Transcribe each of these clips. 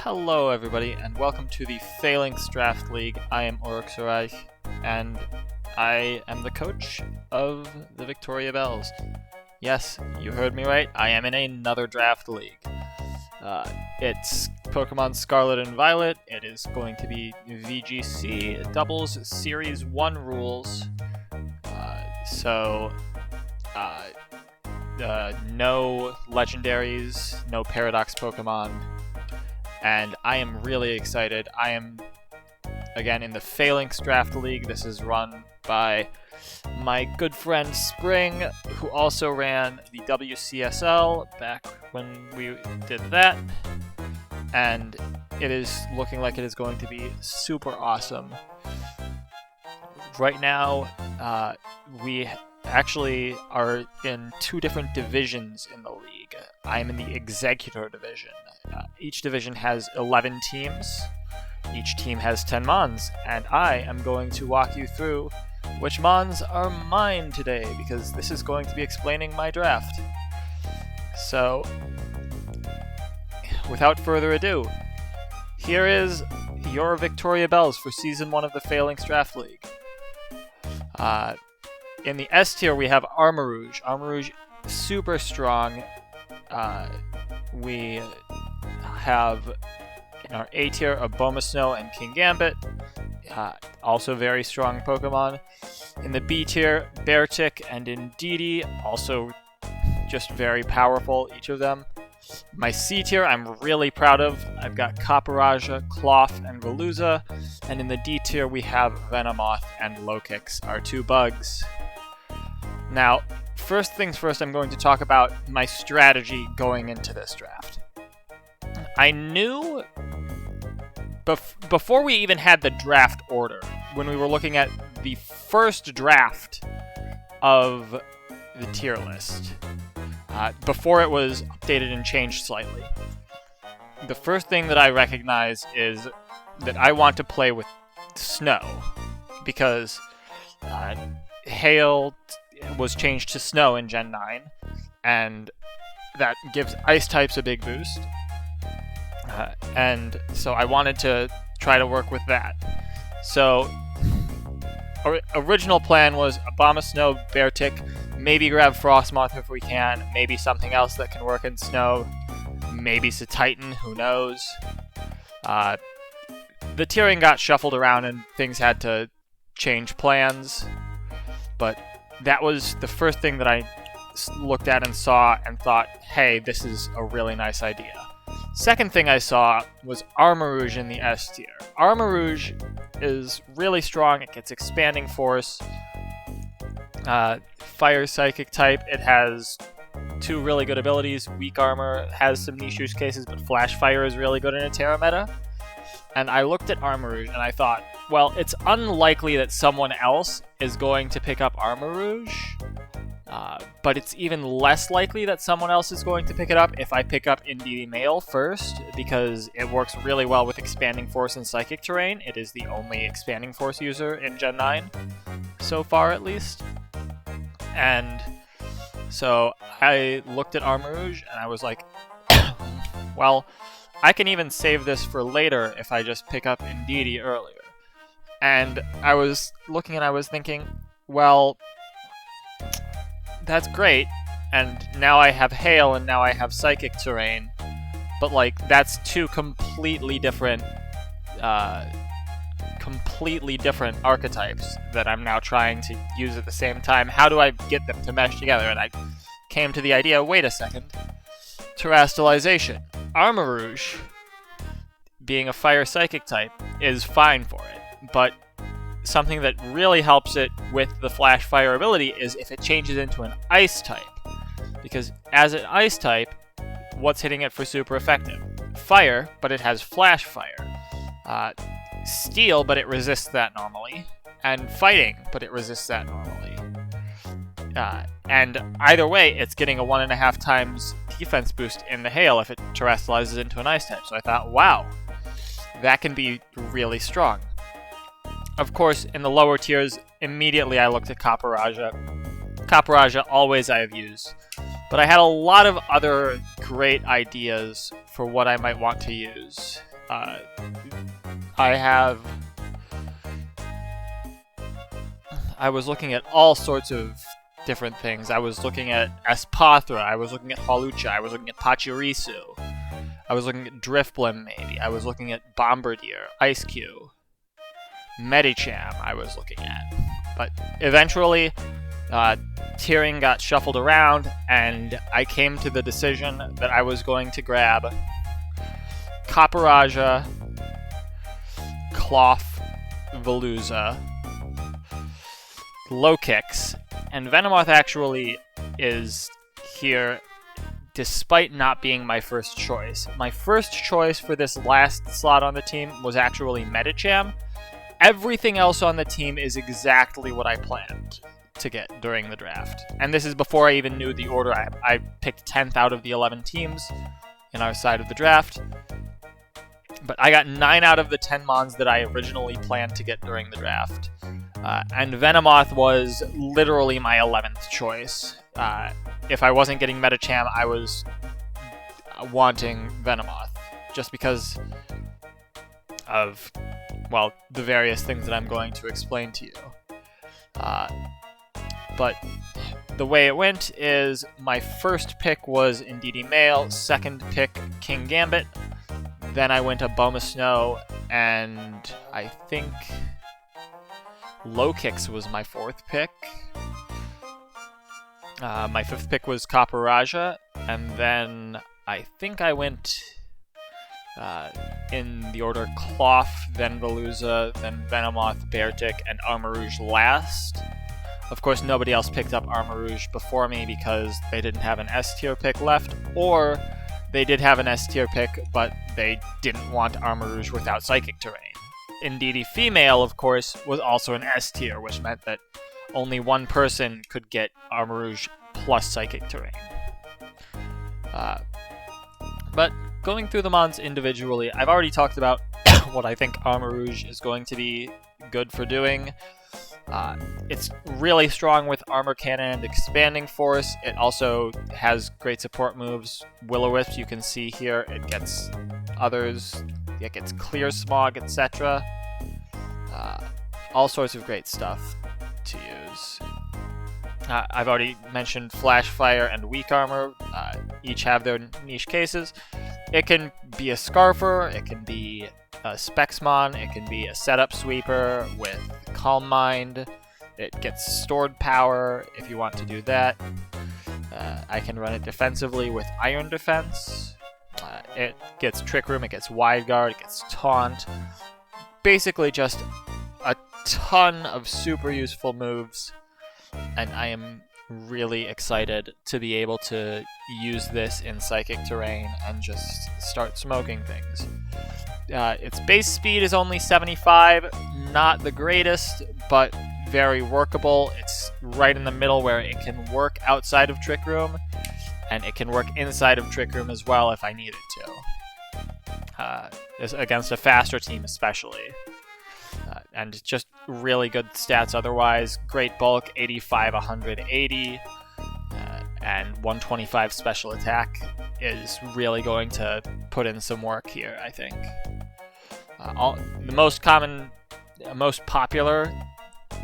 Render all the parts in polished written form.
Hello everybody, and welcome to the Falinks Draft League. I am Orucs-Oraihc, and I am the coach of the Victoria Bells. Yes, you heard me right, I am in another draft league. It's Pokemon Scarlet and Violet. It is going to be VGC doubles Series 1 rules. No legendaries, no Paradox Pokemon. And I am really excited. I am, again, in the Falinks Draft League. This is run by my good friend Spring, who also ran the WCSL back when we did that. And it is looking like it is going to be super awesome. Right now, we actually are in two different divisions in the league. I am in the Executor division. Each division has 11 teams. Each team has 10 Mons, and I am going to walk you through which Mons are mine today, because this is going to be explaining my draft. So, without further ado, here is your Victoria Bells for Season 1 of the Falinks Draft League. In the S tier, we have Armarouge. Armarouge, super strong. We have in our A tier Abomasnow and King Gambit, also very strong Pokemon. In the B tier, Beartic and Indeedee, also just very powerful, each of them. My C tier, I'm really proud of. I've got Copperajah, Cloth, and Veluza. And in the D tier, we have Venomoth and Lokix, our two bugs. Now, first things first, I'm going to talk about my strategy going into this draft. I knew before we even had the draft order, when we were looking at the first draft of the tier list, before it was updated and changed slightly, the first thing that I recognize is that I want to play with snow, because hail was changed to snow in Gen 9, and that gives ice types a big boost. And so I wanted to try to work with that. So, original plan was Abomasnow, Beartic, maybe grab Frostmoth if we can, maybe something else that can work in snow, maybe Titan, who knows. The tiering got shuffled around and things had to change plans, but that was the first thing that I looked at and saw and thought, hey, this is a really nice idea. Second thing I saw was Armarouge in the S tier. Armarouge is really strong. It gets Expanding Force, Fire Psychic type. It has two really good abilities. Weak Armor has some niche use cases, but Flash Fire is really good in a Terra meta. And I looked at Armarouge and I thought, well, it's unlikely that someone else is going to pick up Armarouge, but it's even less likely that someone else is going to pick it up if I pick up Indeedee Male first, because it works really well with Expanding Force and Psychic Terrain. It is the only Expanding Force user in Gen 9, so far at least. And so I looked at Armarouge and I was like, well, I can even save this for later if I just pick up Indeedee earlier. And I was looking and I was thinking, well, that's great, and now I have Hail and now I have Psychic Terrain, but like, that's two completely different archetypes that I'm now trying to use at the same time. How do I get them to mesh together? And I came to the idea, wait a second, Terastallization. Armarouge, being a Fire Psychic type, is fine for it, but something that really helps it with the Flash Fire ability is if it changes into an Ice type. Because as an Ice type, what's hitting it for super effective? Fire, but it has Flash Fire. Steel, but it resists that normally. And Fighting, but it resists that normally. And either way, it's getting a 1.5 times defense boost in the Hail if it terrestrializes into an Ice type. So I thought, wow, that can be really strong. Of course, in the lower tiers, immediately I looked at Copperajah. Copperajah, always I have used. But I had a lot of other great ideas for what I might want to use. I was looking at all sorts of different things. I was looking at Espathra, I was looking at Hawlucha, I was looking at Pachirisu, I was looking at Drifblim maybe, I was looking at Bombardier, Ice-Q, Medicham I was looking at. But eventually, tiering got shuffled around, and I came to the decision that I was going to grab Copperajah, Cloth, Veluza, Low-Kicks, and Venomoth actually is here despite not being my first choice. My first choice for this last slot on the team was actually Medicham. Everything else on the team is exactly what I planned to get during the draft. And this is before I even knew the order. I picked 10th out of the 11 teams in our side of the draft. But I got 9 out of the 10 mons that I originally planned to get during the draft. And Venomoth was literally my 11th choice. If I wasn't getting Medicham, I was wanting Venomoth. Just because of, well, the various things that I'm going to explain to you. But the way it went is my first pick was Indeedee Male, second pick King Gambit, then I went Abomasnow, and I think Low-Kicks was my fourth pick. My fifth pick was Copperajah, and then I think I went in the order Cloth, then Veluza, then Venomoth, Beartic, and Armarouge last. Of course, nobody else picked up Armarouge before me because they didn't have an S-tier pick left, or they did have an S-tier pick, but they didn't want Armarouge without Psychic Terrain. Indeedee Female, of course, was also an S-tier, which meant that only one person could get Armarouge plus Psychic Terrain. But going through the mons individually, I've already talked about what I think Armarouge is going to be good for doing. It's really strong with Armor Cannon and Expanding Force. It also has great support moves. Will-O-Wisp, you can see here, it gets others. It gets Clear Smog, etc. All sorts of great stuff to use. I've already mentioned Flash Fire and Weak Armor. Each have their niche cases. It can be a Scarfer, it can be a Spexmon, it can be a Setup Sweeper with Calm Mind. It gets stored power if you want to do that. I can run it defensively with Iron Defense. It gets Trick Room, it gets Wide Guard, it gets Taunt. Basically just a ton of super useful moves, and I am really excited to be able to use this in Psychic Terrain and just start smoking things. Its base speed is only 75, not the greatest, but very workable. It's right in the middle where it can work outside of Trick Room, and it can work inside of Trick Room as well if I need it to. Against a faster team especially. And just really good stats otherwise. Great bulk, 85, 180, and 125 special attack is really going to put in some work here, I think. The most popular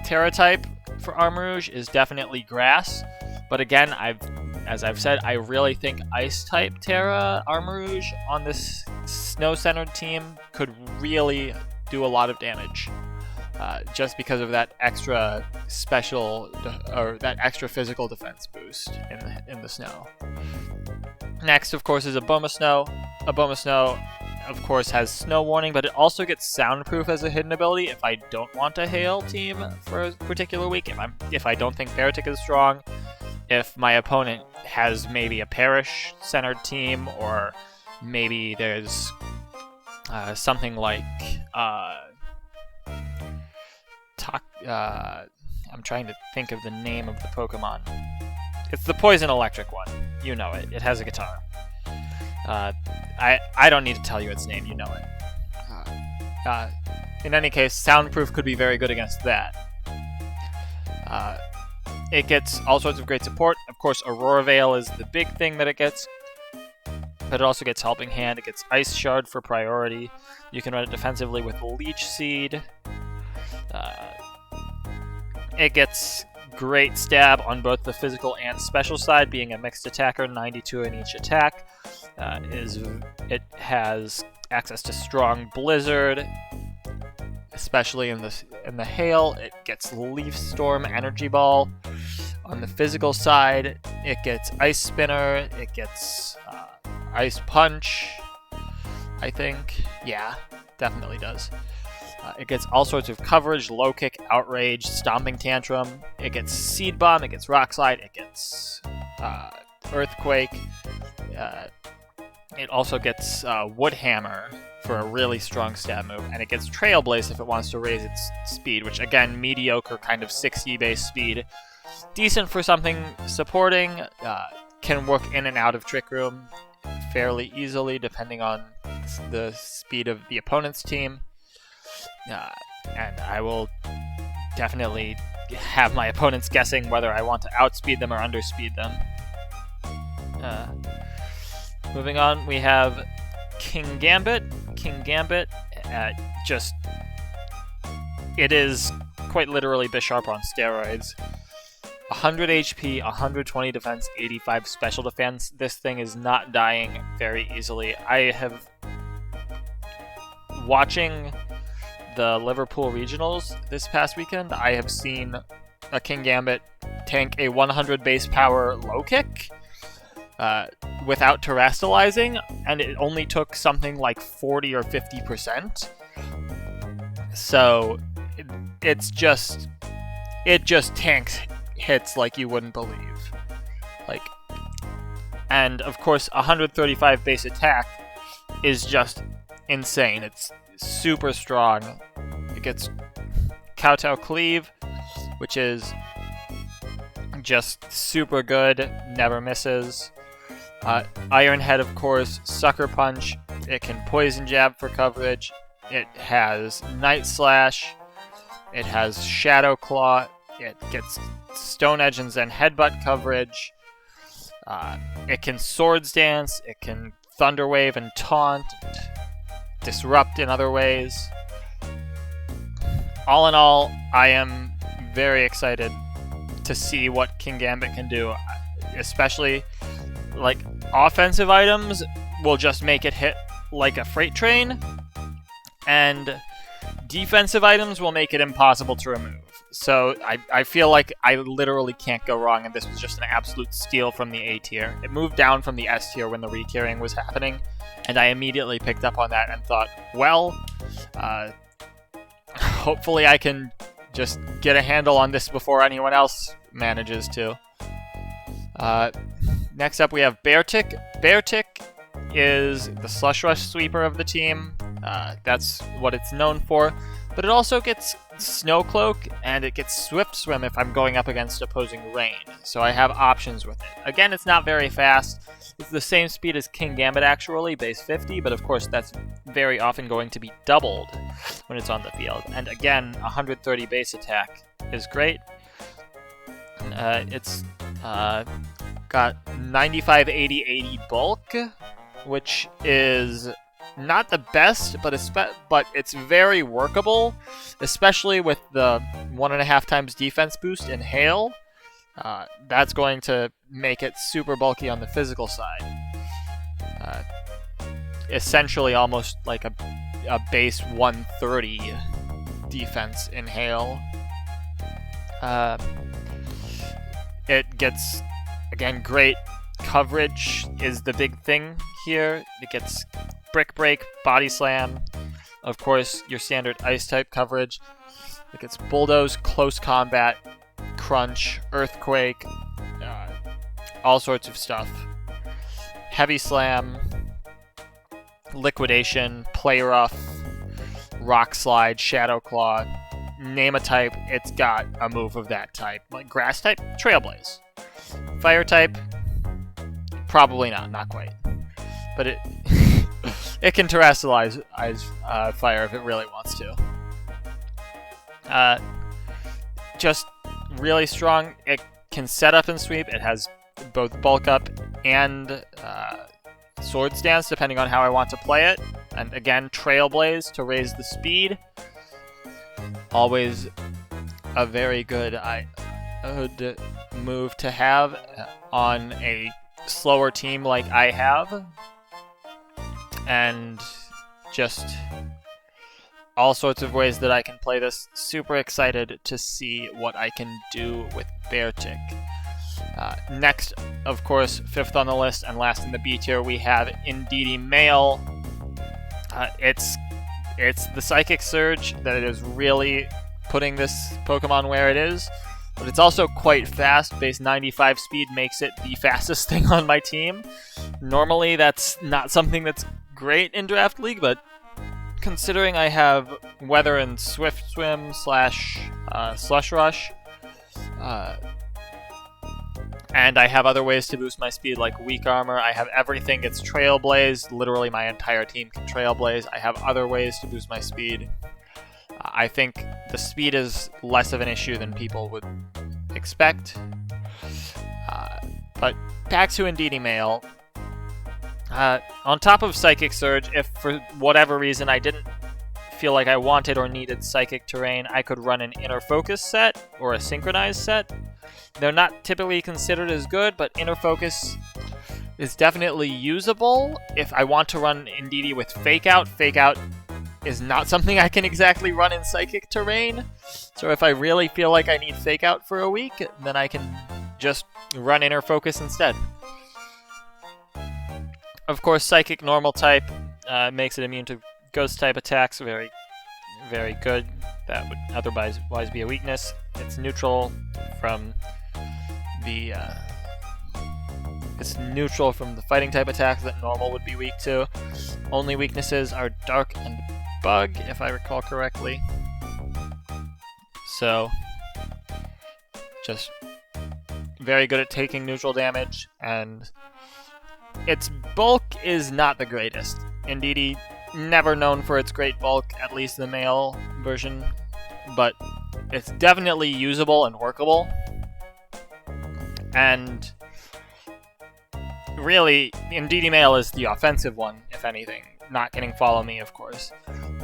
Terra type for Armarouge is definitely Grass, but again, as I've said, I really think Ice type Terra Armarouge on this snow-centered team could really do a lot of damage, just because of that extra special or that extra physical defense boost in the snow. Next, of course, is Abomasnow. Abomasnow, of course, has Snow Warning, but it also gets Soundproof as a hidden ability if I don't want a Hail team for a particular week. If I don't think Beartic is strong, if my opponent has maybe a Perish-centered team, or maybe there's something like I'm trying to think of the name of the Pokemon. It's the Poison Electric one. You know it. It has a guitar. I don't need to tell you its name. You know it. In any case, Soundproof could be very good against that. It gets all sorts of great support. Of course, Aurora Veil is the big thing that it gets. but it also gets Helping Hand. It gets Ice Shard for priority. You can run it defensively with Leech Seed. It gets great stab on both the physical and special side, being a mixed attacker, 92 in each attack. It has access to Strong Blizzard, especially in the hail. It gets Leaf Storm, Energy Ball. On the physical side, it gets Ice Spinner. It gets Ice Punch, I think. Yeah, definitely does. It gets all sorts of coverage, Low Kick, Outrage, Stomping Tantrum. It gets Seed Bomb, it gets Rock Slide, it gets Earthquake. It also gets Wood Hammer for a really strong stab move, and it gets Trailblaze if it wants to raise its speed, which again, mediocre kind of 60 base speed. Decent for something supporting, can work in and out of Trick Room fairly easily depending on the speed of the opponent's team. And I will definitely have my opponents guessing whether I want to outspeed them or underspeed them. Moving on, we have King Gambit. King Gambit, it is quite literally Bisharp on steroids. 100 HP, 120 defense, 85 special defense. This thing is not dying very easily. I have... Watching the Liverpool Regionals this past weekend, I have seen a King Gambit tank a 100 base power low kick without terastallizing, and it only took something like 40 or 50%. So it just tanks hits like you wouldn't believe. And of course 135 base attack is just insane. It's super strong. It gets Kowtow Cleave, which is just super good, never misses. Iron Head, of course, Sucker Punch. It can Poison Jab for coverage. It has Night Slash. It has Shadow Claw. It gets Stone Edge and Zen Headbutt coverage. It can Swords Dance. It can Thunder Wave and Taunt. Disrupt in other ways. All in all, I am very excited to see what King Gambit can do. Especially, offensive items will just make it hit like a freight train, and defensive items will make it impossible to remove. So I feel like I literally can't go wrong, and this was just an absolute steal from the A tier. It moved down from the S tier when the re-tiering was happening, and I immediately picked up on that and thought, well, hopefully I can just get a handle on this before anyone else manages to. Next up we have Beartic. Beartic is the Slush Rush sweeper of the team. That's what it's known for. But it also gets Snow Cloak, and it gets Swift Swim if I'm going up against opposing rain. So I have options with it. Again, it's not very fast. It's the same speed as King Gambit actually, base 50, but of course that's very often going to be doubled when it's on the field. And again, 130 base attack is great. It's got 95, 80, 80 bulk, which is not the best, but it's very workable, especially with the 1.5 times defense boost in Hail. That's going to make it super bulky on the physical side. Essentially almost like a base 130 defense in Hail. It gets, again, great coverage is the big thing here. It gets Brick Break, Body Slam, of course, your standard Ice-type coverage. It gets Bulldoze, Close Combat, Crunch, Earthquake, all sorts of stuff. Heavy Slam, Liquidation, Play Rough, Rock Slide, Shadow Claw. Name a type, it's got a move of that type. Like Grass type, Trailblaze. Fire type, probably not quite. But it it can terastallize fire if it really wants to. Just really strong. It can set up and sweep. It has both bulk up and Swords Dance, depending on how I want to play it. And again, Trailblaze to raise the speed. Always a very good move to have on a slower team like I have. And just all sorts of ways that I can play this. Super excited to see what I can do with Beartic. Next, of course, 5th on the list and last in the B tier, we have Indeedee Male. It's the Psychic Surge that is really putting this Pokemon where it is, but it's also quite fast. Base 95 speed makes it the fastest thing on my team. Normally, that's not something that's great in Draft League, but considering I have Weather and Swift Swim / Slush Rush, and I have other ways to boost my speed like Weak Armor. I have everything. It's Trailblaze. Literally my entire team can Trailblaze. I have other ways to boost my speed. I think the speed is less of an issue than people would expect. But back to Indeedee Male. On top of Psychic Surge, if for whatever reason I didn't feel like I wanted or needed Psychic Terrain, I could run an Inner Focus set or a Synchronized set. They're not typically considered as good, but Inner Focus is definitely usable. If I want to run Indeedee with Fake Out is not something I can exactly run in Psychic Terrain. So if I really feel like I need Fake Out for a week, then I can just run Inner Focus instead. Of course, Psychic Normal type makes it immune to Ghost type attacks. Very, very good. That would otherwise be a weakness. It's neutral from the fighting type attacks that normal would be weak to. Only weaknesses are Dark and Bug, if I recall correctly. So, just very good at taking neutral damage, and its bulk is not the greatest. Indeedee, never known for its great bulk, at least the male version, but it's definitely usable and workable. And really, Indeedee Male is the offensive one, if anything. Not getting Follow Me, of course.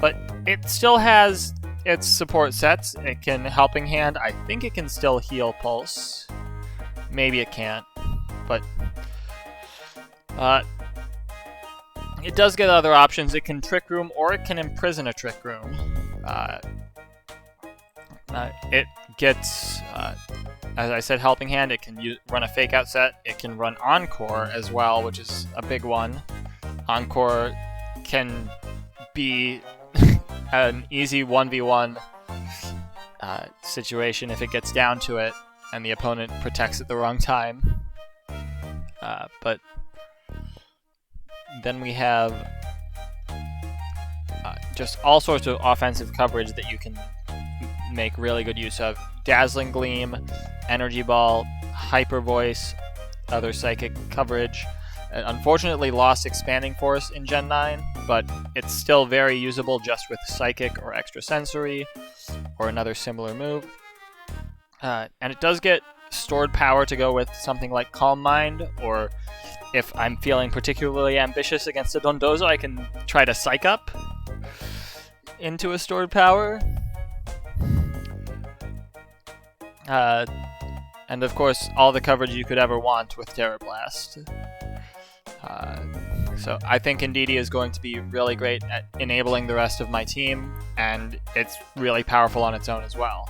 But it still has its support sets. It can Helping Hand. I think it can still Heal Pulse. Maybe it can't. But it does get other options. It can Trick Room, or it can Imprison a Trick Room. It gets, as I said, Helping Hand. It can run a Fake Out set. It can run Encore as well, which is a big one. Encore can be an easy 1v1 situation if it gets down to it and the opponent protects at the wrong time. But then we have just all sorts of offensive coverage that you can make really good use of. Dazzling Gleam, Energy Ball, Hyper Voice, other psychic coverage. Unfortunately lost Expanding Force in Gen 9, but it's still very usable just with Psychic or Extrasensory, or another similar move. And it does get stored power to go with something like Calm Mind, or if I'm feeling particularly ambitious against a Dondozo, I can try to Psych Up into a stored power. And of course, all the coverage you could ever want with Terra Blast. So I think Indeedee is going to be really great at enabling the rest of my team, and it's really powerful on its own as well.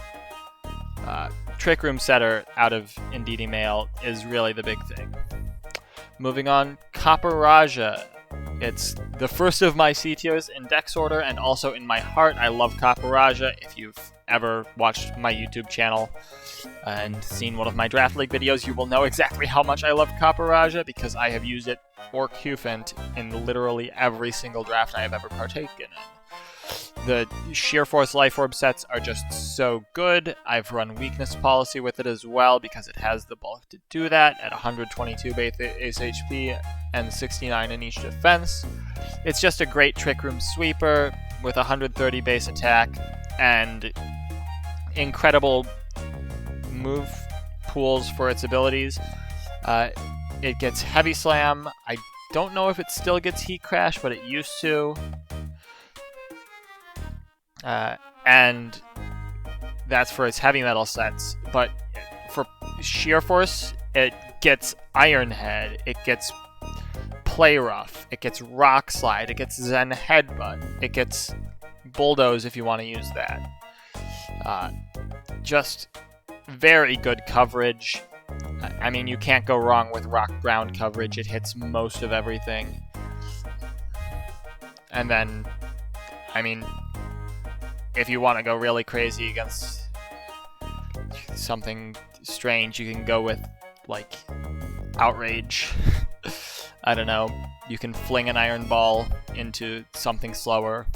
Trick Room Setter out of Indeedee Male is really the big thing. Moving on, Copperajah. It's the first of my C tiers in Dex order, and also in my heart. I love Copperajah. If you've ever watched my YouTube channel and seen one of my Draft League videos, you will know exactly how much I love Copperajah, because I have used it or Qfint in literally every single draft I have ever partaken in. The Sheer Force Life Orb sets are just so good. I've run Weakness Policy with it as well, because it has the bulk to do that at 122 base HP and 69 in each defense. It's just a great Trick Room sweeper with 130 base attack and incredible move pools for its abilities. It gets Heavy Slam. I don't know if it still gets Heat Crash, but it used to. And that's for its heavy metal sets. But for Sheer Force, it gets Iron Head, it gets Play Rough, it gets Rock Slide, it gets Zen Headbutt, it gets Bulldoze if you want to use that. Just very good coverage. I mean, you can't go wrong with Rock Ground coverage. It hits most of everything. And then, I mean, if you want to go really crazy against something strange, you can go with, like, Outrage. I don't know. You can fling an Iron Ball into something slower.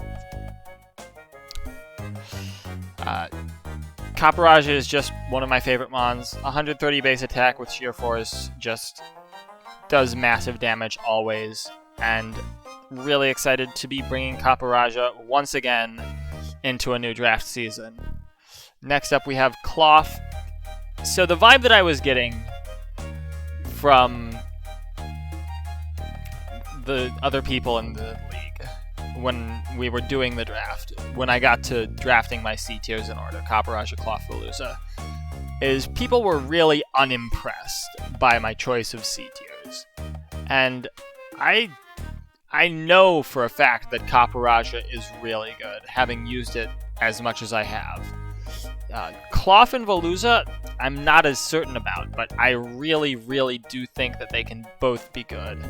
Copperajah is just one of my favorite mons. 130 base attack with Sheer Force just does massive damage always. And really excited to be bringing Copperajah once again into a new draft season. Next up we have Cloth. So the vibe that I was getting from the other people in the league when we were doing the draft, when I got to drafting my C tiers in order, Copperajah, Cloth, Veluza, is people were really unimpressed by my choice of C tiers. And I know for a fact that Copperajah is really good, having used it as much as I have. Cloth and Veluza, I'm not as certain about, but I really, really do think that they can both be good.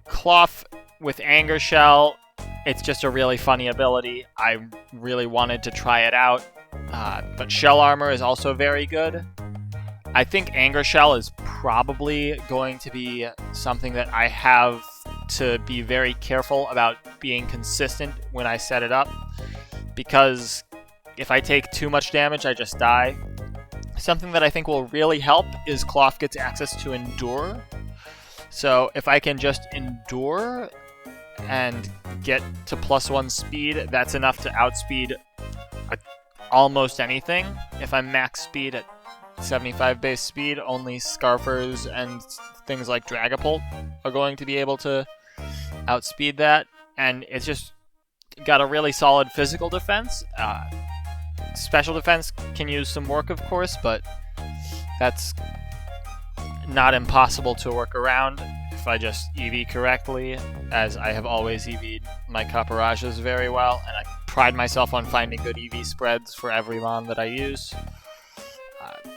Cloth with Anger Shell, it's just a really funny ability. I really wanted to try it out, but Shell Armor is also very good. I think Anger Shell is probably going to be something that I have to be very careful about being consistent when I set it up, because if I take too much damage, I just die. Something that I think will really help is Cloth gets access to Endure. So if I can just Endure and get to +1 speed, that's enough to outspeed almost anything. If I'm max speed at 75 base speed, only Scarfers and things like Dragapult are going to be able to outspeed that. And it's just got a really solid physical defense. Special defense can use some work, of course, but that's not impossible to work around if I just EV correctly, as I have always EV'd my Copperajahs very well, and I pride myself on finding good EV spreads for every mon that I use.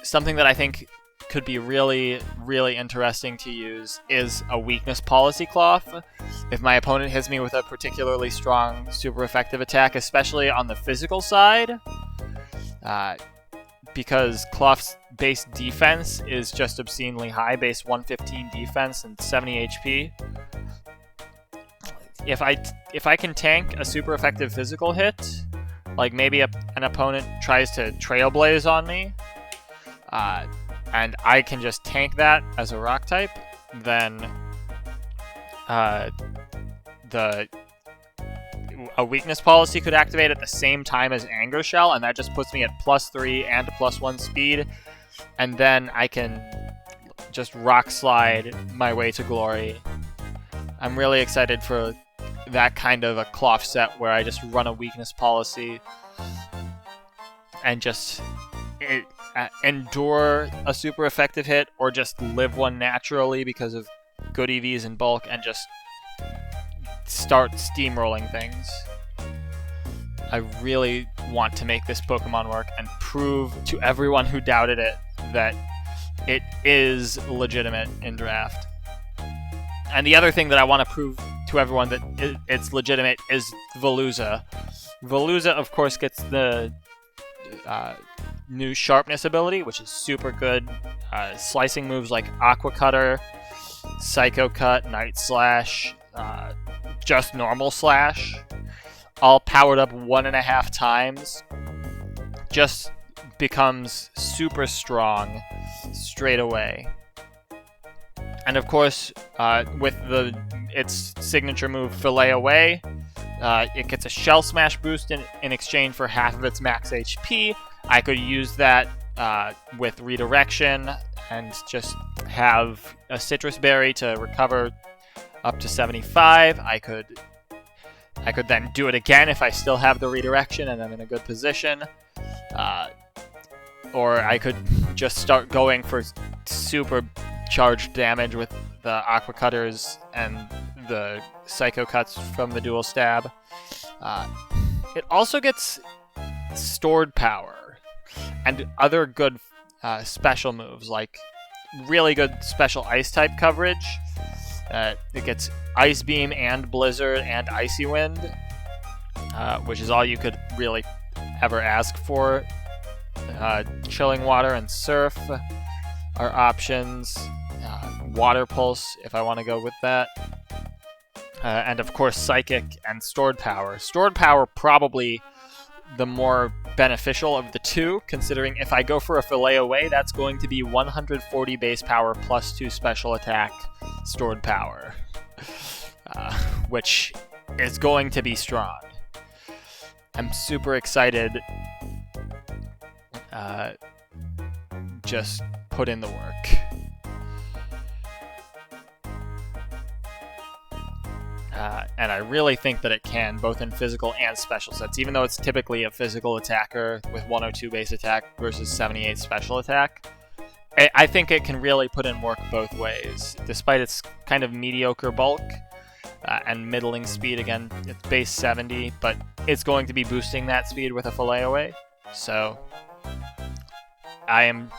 Something that I think could be really, really interesting to use is a weakness policy Cloth. If my opponent hits me with a particularly strong, super effective attack, especially on the physical side, because Cloth's base defense is just obscenely high, base 115 defense and 70 HP. If I can tank a super effective physical hit, like maybe an opponent tries to Trailblaze on me, and I can just tank that as a rock type, then a weakness policy could activate at the same time as Anger Shell, and that just puts me at +3 and +1 speed, and then I can just rock slide my way to glory. I'm really excited for that kind of a Cloth set where I just run a weakness policy and just endure a super effective hit, or just live one naturally because of good EVs in bulk, and just start steamrolling things. I really want to make this Pokemon work and prove to everyone who doubted it that it is legitimate in draft. And the other thing that I want to prove to everyone that it's legitimate is Veluza. Veluza, of course, gets the new Sharpness ability, which is super good. Slicing moves like Aqua Cutter, Psycho Cut, Night Slash, just normal slash, all powered up 1.5 times, just becomes super strong straight away. And of course, with its signature move Fillet Away, it gets a Shell Smash boost in exchange for half of its max HP. I could use that with Redirection and just have a Citrus Berry to recover up to 75. I could then do it again if I still have the redirection and I'm in a good position. Or I could just start going for super charged damage with the Aqua Cutters and the Psycho Cuts from the dual stab. It also gets stored power and other good special moves, like really good special ice type coverage. It gets Ice Beam and Blizzard and Icy Wind, which is all you could really ever ask for. Chilling Water and Surf are options. Water Pulse, if I want to go with that. And of course, Psychic and Stored Power. Stored Power probably the more beneficial of the two, considering if I go for a Fillet Away, that's going to be 140 base power plus 2 special attack stored power, which is going to be strong. I'm super excited. Just put in the work. And I really think that it can, both in physical and special sets, even though it's typically a physical attacker with 102 base attack versus 78 special attack. I think it can really put in work both ways, despite its kind of mediocre bulk and middling speed. Again, it's base 70, but it's going to be boosting that speed with a Fillet Away. So I'm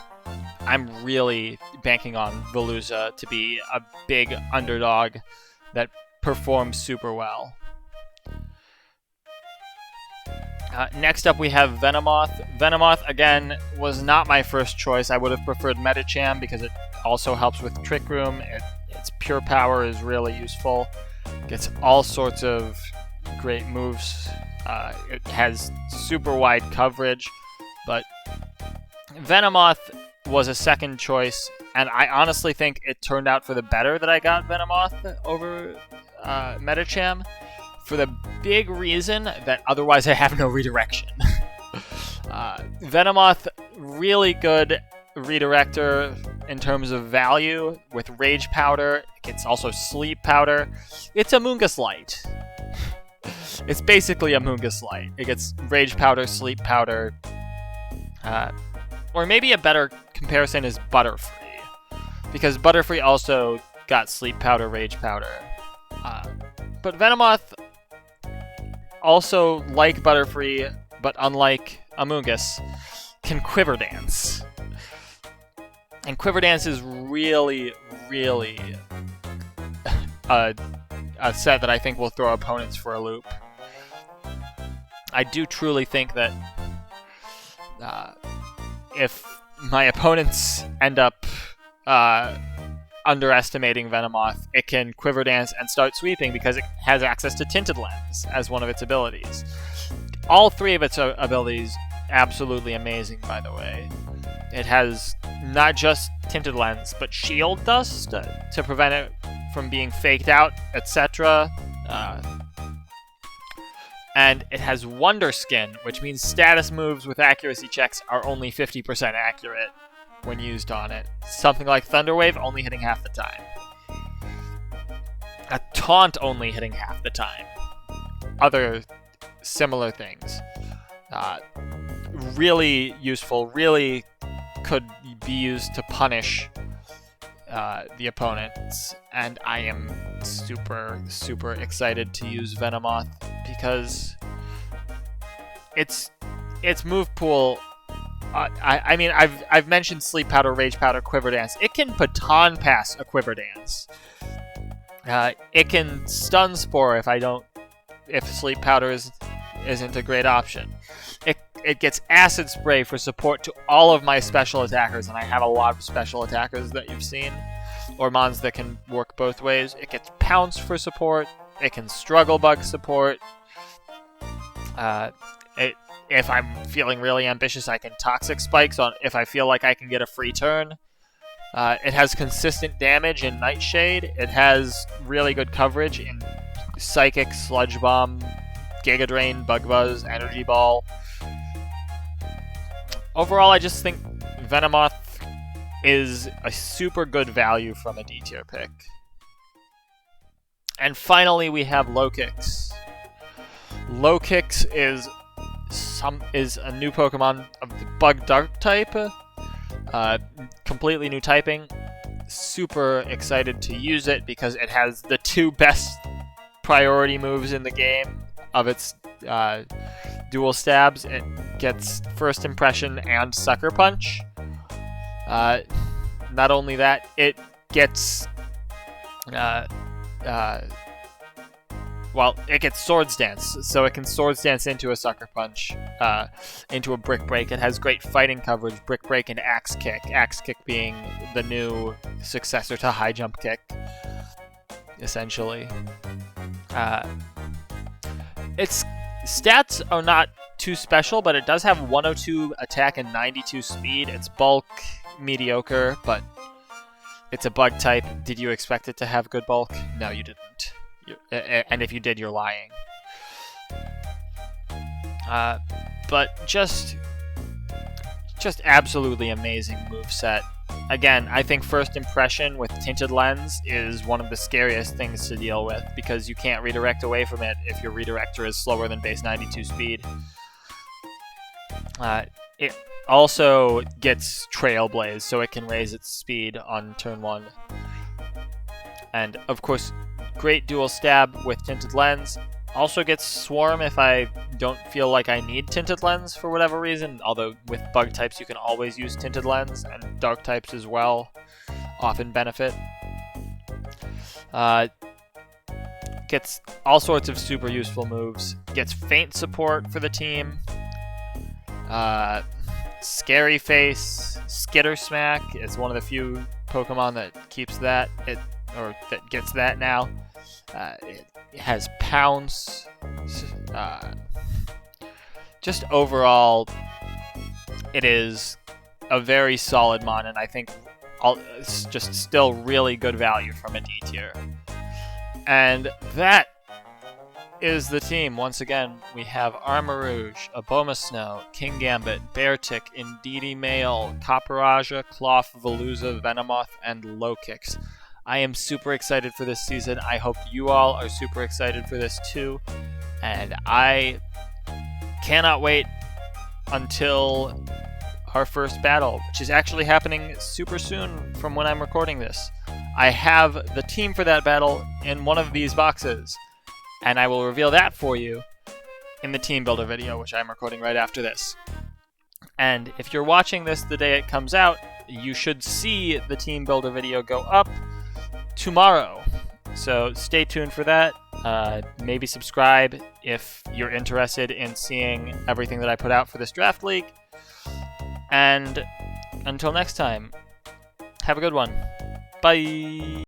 really banking on Veluza to be a big underdog that performs super well. Next up we have Venomoth. Venomoth, again, was not my first choice. I would have preferred Medicham because it also helps with Trick Room. Its pure power is really useful. Gets all sorts of great moves. It has super wide coverage, but Venomoth was a second choice, and I honestly think it turned out for the better that I got Venomoth over Medicham, for the big reason that otherwise I have no redirection. Venomoth, really good redirector in terms of value with Rage Powder. It gets also Sleep Powder. It's Amoonguss Light. It's basically Amoonguss Light. It gets Rage Powder, Sleep Powder, or maybe a better comparison is Butterfree, because Butterfree also got Sleep Powder, Rage Powder. But Venomoth, also like Butterfree, but unlike Amoonguss, can Quiver Dance. And Quiver Dance is really, really a set that I think will throw opponents for a loop. I do truly think that if my opponents end up underestimating Venomoth, it can Quiver Dance and start sweeping because it has access to Tinted Lens as one of its abilities. All three of its abilities absolutely amazing, by the way. It has not just Tinted Lens, but Shield Dust to prevent it from being faked out, etc. And it has Wonder Skin, which means status moves with accuracy checks are only 50% accurate when used on it. Something like Thunder Wave only hitting half the time. A Taunt only hitting half the time. Other similar things. Really useful, really could be used to punish the opponents. And I am super, super excited to use Venomoth because its move pool. I mean, I've mentioned Sleep Powder, Rage Powder, Quiver Dance. It can Baton Pass a Quiver Dance. It can Stun Spore if Sleep Powder isn't a great option. It gets Acid Spray for support to all of my special attackers, and I have a lot of special attackers that you've seen, or mons that can work both ways. It gets Pounce for support. It can Struggle Bug support. If I'm feeling really ambitious, I can Toxic Spikes on if I feel like I can get a free turn. It has consistent damage in Nightshade. It has really good coverage in Psychic, Sludge Bomb, Giga Drain, Bug Buzz, Energy Ball. Overall, I just think Venomoth is a super good value from a D tier pick. And finally, we have Low Kicks. Low Kicks is a new Pokemon of the Bug Dark type. Completely new typing. Super excited to use it because it has the two best priority moves in the game of its dual stabs. It gets First Impression and Sucker Punch. Not only that, it gets it gets Swords Dance, so it can Swords Dance into a Sucker Punch, into a Brick Break. It has great fighting coverage, Brick Break and Axe Kick. Axe Kick being the new successor to High Jump Kick, essentially. Its stats are not too special, but it does have 102 attack and 92 speed. Its bulk, mediocre, but it's a bug type. Did you expect it to have good bulk? No, you didn't. And if you did, you're lying. But just absolutely amazing moveset. Again, I think First Impression with Tinted Lens is one of the scariest things to deal with because you can't redirect away from it if your redirector is slower than base 92 speed. It also gets Trailblaze, so it can raise its speed on turn 1. And, of course, great dual stab with Tinted Lens. Also gets Swarm if I don't feel like I need Tinted Lens for whatever reason, although with bug types you can always use Tinted Lens, and dark types as well often benefit. Gets all sorts of super useful moves. Gets Feint support for the team. Scary Face, Skitter Smack is one of the few Pokemon that keeps that, that gets that now. It has Pounce. Just overall, it is a very solid mon, and I think it's just still really good value from a D tier. And that is the team. Once again, we have Armarouge, Abomasnow, Kingambit, Beartick, Indeedee Male, Copperajah, Cloth, Veluza, Venomoth, and Lowkicks. I am super excited for this season. I hope you all are super excited for this too. And I cannot wait until our first battle, which is actually happening super soon from when I'm recording this. I have the team for that battle in one of these boxes, and I will reveal that for you in the team builder video, which I'm recording right after this. And if you're watching this the day it comes out, you should see the team builder video go up tomorrow. So stay tuned for that. Maybe subscribe if you're interested in seeing everything that I put out for this draft league. And until next time, have a good one. Bye!